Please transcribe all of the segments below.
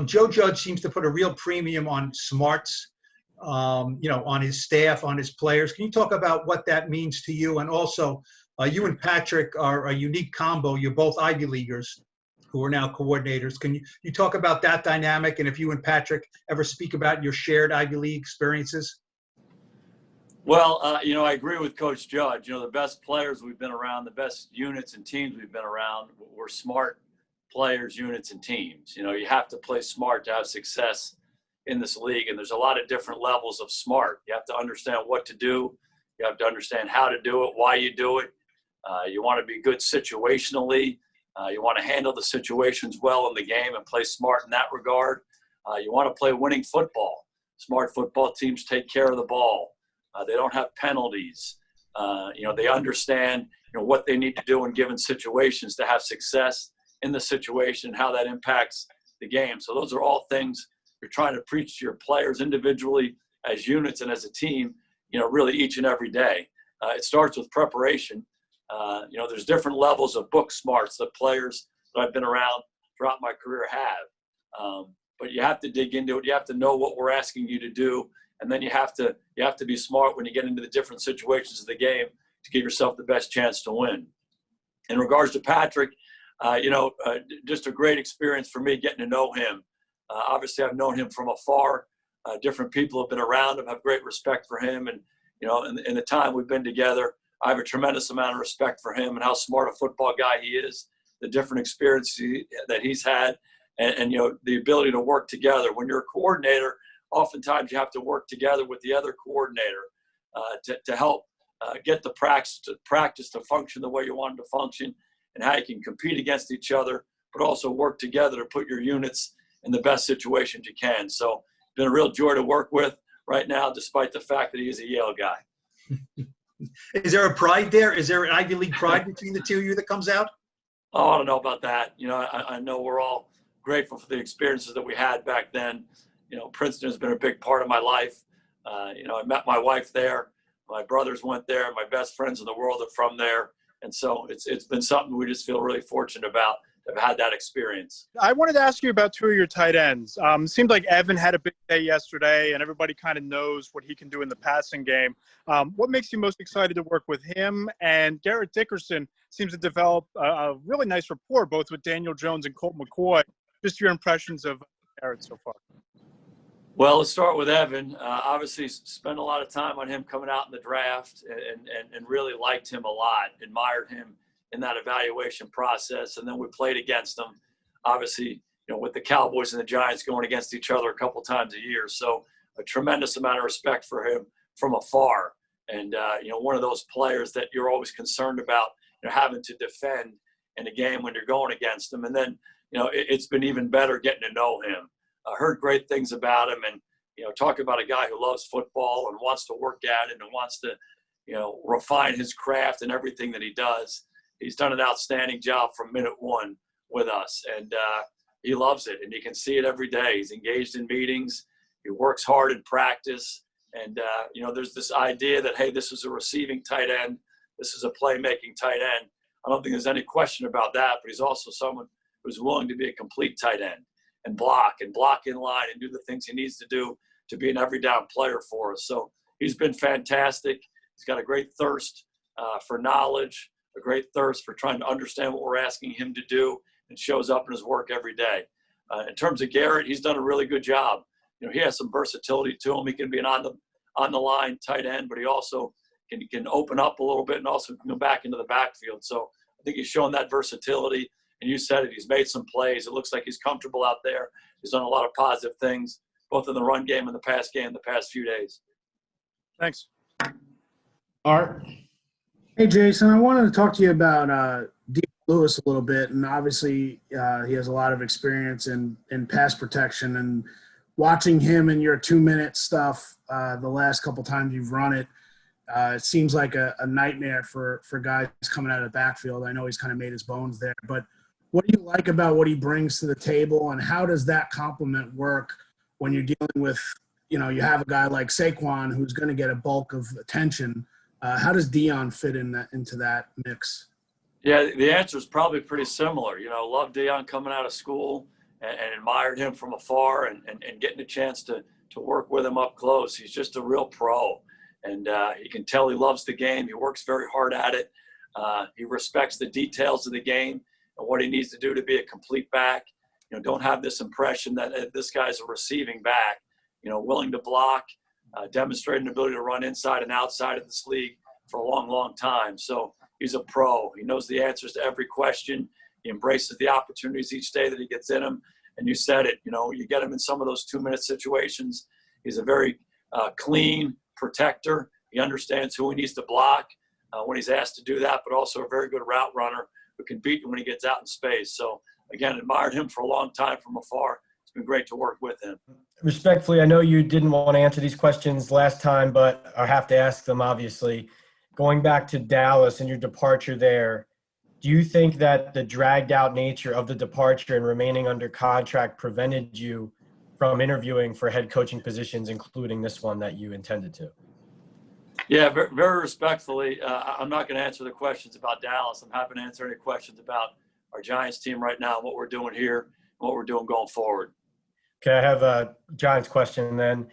Joe Judge seems to put a real premium on smarts, on his staff, on his players. Can you talk about what that means to you? And also, you and Patrick are a unique combo. You're both Ivy Leaguers who are now coordinators. Can you talk about that dynamic, and if you and Patrick ever speak about your shared Ivy League experiences? Well, I agree with Coach Judge. The best players we've been around, the best units and teams we've been around were smart players, units, and teams. You have to play smart to have success in this league, and there's a lot of different levels of smart. You have to understand what to do. You have to understand how to do it, why you do it. You want to be good situationally. You want to handle the situations well in the game and play smart in that regard. You want to play winning football. Smart football teams take care of the ball. They don't have penalties. They understand what they need to do in given situations to have success in the situation, how that impacts the game. So those are all things you're trying to preach to your players individually, as units, and as a team, really each and every day. It starts with preparation. There's different levels of book smarts that players that I've been around throughout my career have. But you have to dig into it. You have to know what we're asking you to do. And then you have to be smart when you get into the different situations of the game to give yourself the best chance to win. In regards to Patrick, just a great experience for me getting to know him. Obviously, I've known him from afar. Different people have been around him, have great respect for him. And, in the time we've been together, I have a tremendous amount of respect for him and how smart a football guy he is, the different experiences that he's had, and the ability to work together. When you're a coordinator, oftentimes you have to work together with the other coordinator to help get the practice to function the way you want it to function, and how you can compete against each other, but also work together to put your units in the best situations you can. So it's been a real joy to work with right now, despite the fact that he is a Yale guy. Is there a pride there? Is there an Ivy League pride between the two of you that comes out? Oh, I don't know about that. I know we're all grateful for the experiences that we had back then. Princeton has been a big part of my life. I met my wife there. My brothers went there. My best friends in the world are from there. And so it's been something we just feel really fortunate about to have had that experience. I wanted to ask you about two of your tight ends. It seemed like Evan had a big day yesterday, and everybody kind of knows what he can do in the passing game. What makes you most excited to work with him? And Garrett Dickerson seems to develop a really nice rapport, both with Daniel Jones and Colt McCoy. Just your impressions of Garrett so far. Well, let's start with Evan. Obviously, spent a lot of time on him coming out in the draft and really liked him a lot, admired him in that evaluation process. And then we played against him, obviously, with the Cowboys and the Giants going against each other a couple times a year. So a tremendous amount of respect for him from afar. And, one of those players that you're always concerned about, having to defend in a game when you're going against him. And then, it's been even better getting to know him. I heard great things about him, and, talk about a guy who loves football and wants to work at it and wants to, refine his craft and everything that he does. He's done an outstanding job from minute one with us, and he loves it, and you can see it every day. He's engaged in meetings. He works hard in practice, and, there's this idea that, hey, this is a receiving tight end. This is a playmaking tight end. I don't think there's any question about that, but he's also someone who's willing to be a complete tight end and block in line and do the things he needs to do to be an every down player for us. So he's been fantastic. He's got a great thirst for knowledge, a great thirst for trying to understand what we're asking him to do, and shows up in his work every day. In terms of Garrett, he's done a really good job. He has some versatility to him. He can be an on the line tight end, but he also can open up a little bit and also can go back into the backfield. So I think he's shown that versatility. And you said it, he's made some plays. It looks like he's comfortable out there. He's done a lot of positive things, both in the run game and the pass game the past few days. Thanks. Art? Hey, Jason, I wanted to talk to you about Dion Lewis a little bit. And obviously, he has a lot of experience in pass protection. And watching him in your 2-minute stuff the last couple times you've run it, it seems like a nightmare for guys coming out of the backfield. I know he's kind of made his bones there. But what do you like about what he brings to the table, and how does that complement work when you're dealing with, you have a guy like Saquon who's going to get a bulk of attention? How does Dion fit into that mix? Yeah, the answer is probably pretty similar. Love Dion coming out of school. and admired him from afar, and getting a chance to work with him up close. He's just a real pro, and you can tell he loves the game. He works very hard at it. He respects the details of the game and what he needs to do to be a complete back. Don't have this impression that this guy's a receiving back, willing to block, demonstrating the ability to run inside and outside of this league for a long, long time. So he's a pro. He knows the answers to every question. He embraces the opportunities each day that he gets in him. And you said it, you get him in some of those 2-minute situations. He's a very clean protector. He understands who he needs to block when he's asked to do that, but also a very good route runner who can beat you when he gets out in space. So, again, admired him for a long time from afar. It's been great to work with him. Respectfully, I know you didn't want to answer these questions last time, but I have to ask them, obviously. Going back to Dallas and your departure there, do you think that the dragged out nature of the departure and remaining under contract prevented you from interviewing for head coaching positions, including this one that you intended to? Yeah, very, very respectfully, I'm not going to answer the questions about Dallas. I'm happy to answer any questions about our Giants team right now, what we're doing here, and what we're doing going forward. Okay, I have a Giants question then.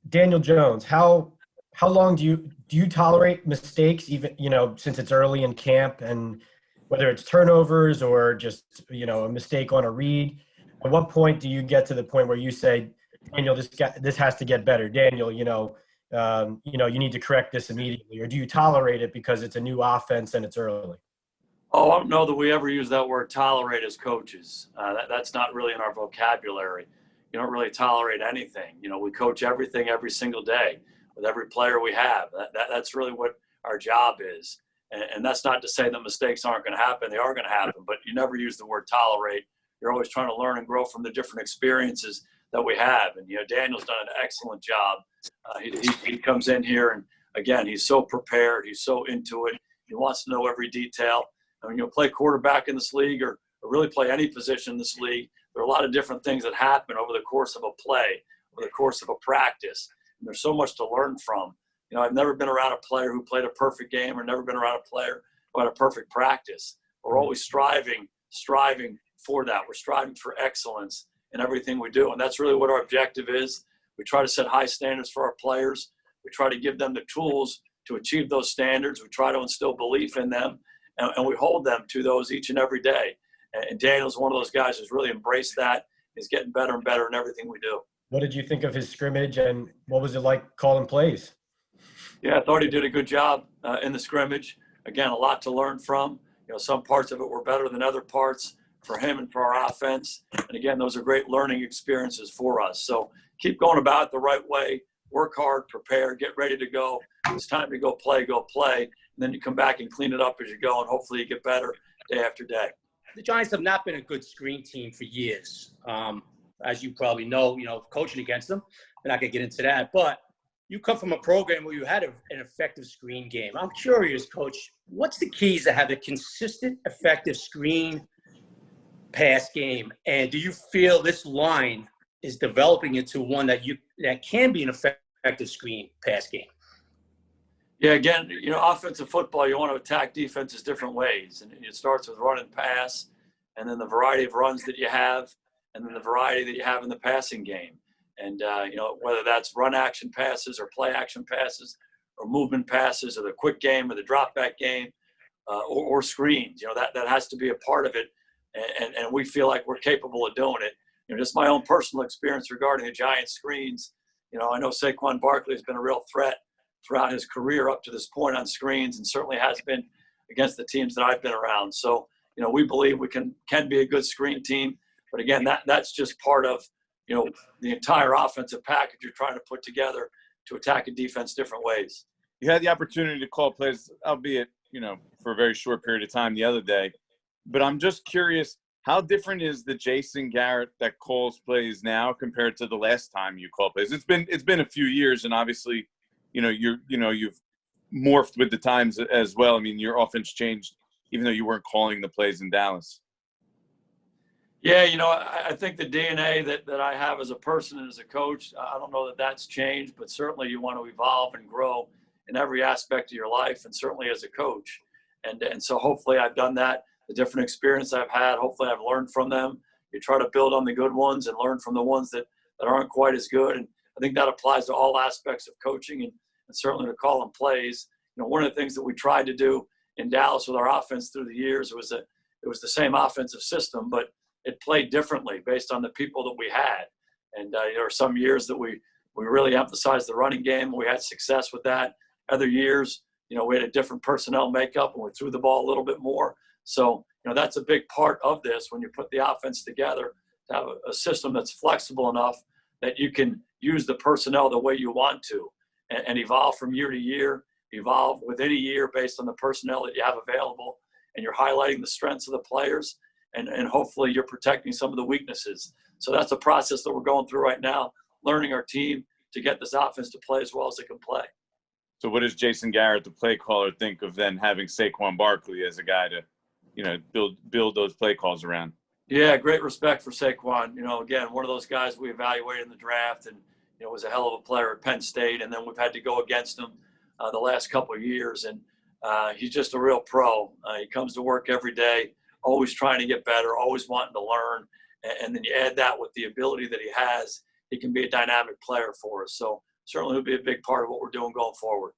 Daniel Jones, how long do you tolerate mistakes, even since it's early in camp, and whether it's turnovers or just a mistake on a read? At what point do you get to the point where you say, Daniel, this has to get better. Daniel, you need to correct this immediately, or do you tolerate it because it's a new offense and it's early? Oh, I don't know that we ever use that word tolerate as coaches. That's not really in our vocabulary. You don't really tolerate anything. We coach everything every single day with every player we have. That's really what our job is. And that's not to say that mistakes aren't going to happen. They are going to happen, but you never use the word tolerate. You're always trying to learn and grow from the different experiences that we have. And, Daniel's done an excellent job. He comes in here, and, again, he's so prepared. He's so into it. He wants to know every detail. I mean, play quarterback in this league or really play any position in this league, there are a lot of different things that happen over the course of a play, over the course of a practice. And there's so much to learn from. I've never been around a player who played a perfect game or never been around a player who had a perfect practice. We're always striving for that. We're striving for excellence in everything we do. And that's really what our objective is. We try to set high standards for our players. We try to give them the tools to achieve those standards. We try to instill belief in them, and we hold them to those each and every day. And Daniel's one of those guys who's really embraced that. He's getting better and better in everything we do. What did you think of his scrimmage, and what was it like calling plays? Yeah, I thought he did a good job in the scrimmage. Again, a lot to learn from. Some parts of it were better than other parts for him and for our offense. And again, those are great learning experiences for us. So keep going about it the right way. Work hard, prepare, get ready to go. It's time to go play. And then you come back and clean it up as you go, and hopefully you get better day after day. The Giants have not been a good screen team for years. As you probably know, coaching against them. We're not going to get into that. But you come from a program where you had an effective screen game. I'm curious, Coach, what's the keys to have a consistent, effective screen pass game? And do you feel this line is developing into one that can be an effective screen pass game? Yeah, again, offensive football, you want to attack defenses different ways. And it starts with run and pass, and then the variety of runs that you have, and then the variety that you have in the passing game. And, whether that's run action passes or play action passes or movement passes or the quick game or the drop back game or screens, that has to be a part of it. And we feel like we're capable of doing it. Just my own personal experience regarding the Giants screens. I know Saquon Barkley has been a real threat throughout his career up to this point on screens, and certainly has been against the teams that I've been around. So, we believe we can be a good screen team. But again, that's just part of, the entire offensive package you're trying to put together to attack a defense different ways. You had the opportunity to call plays, albeit, for a very short period of time the other day. But I'm just curious, how different is the Jason Garrett that calls plays now compared to the last time you called plays? It's been a few years, and obviously, you've morphed with the times as well. I mean, your offense changed, even though you weren't calling the plays in Dallas. Yeah, I think the DNA that I have as a person and as a coach, I don't know that that's changed, but certainly you want to evolve and grow in every aspect of your life, and certainly as a coach. And so hopefully I've done that. The different experience I've had, hopefully I've learned from them. you try to build on the good ones and learn from the ones that aren't quite as good. And I think that applies to all aspects of coaching and certainly to calling plays. You know, one of the things that we tried to do in Dallas with our offense through the years was that it was the same offensive system, but it played differently based on the people that we had. And there were some years that we really emphasized the running game. We had success with that. Other years, you know, we had a different personnel makeup and we threw the ball a little bit more. So, you know, that's a big part of this when you put the offense together, to have a system that's flexible enough that you can use the personnel the way you want to and evolve from year to year, evolve within a year based on the personnel that you have available, and you're highlighting the strengths of the players, and hopefully you're protecting some of the weaknesses. So that's a process that we're going through right now, learning our team to get this offense to play as well as it can play. So what does Jason Garrett, the play caller, think of then having Saquon Barkley as a guy to, you know, build those play calls around? Yeah, great respect for Saquon. You know, again, one of those guys we evaluated in the draft and, you know, was a hell of a player at Penn State. And then we've had to go against him the last couple of years. And he's just a real pro. He comes to work every day, always trying to get better, always wanting to learn. And then you add that with the ability that he has, he can be a dynamic player for us. So certainly he'll be a big part of what we're doing going forward.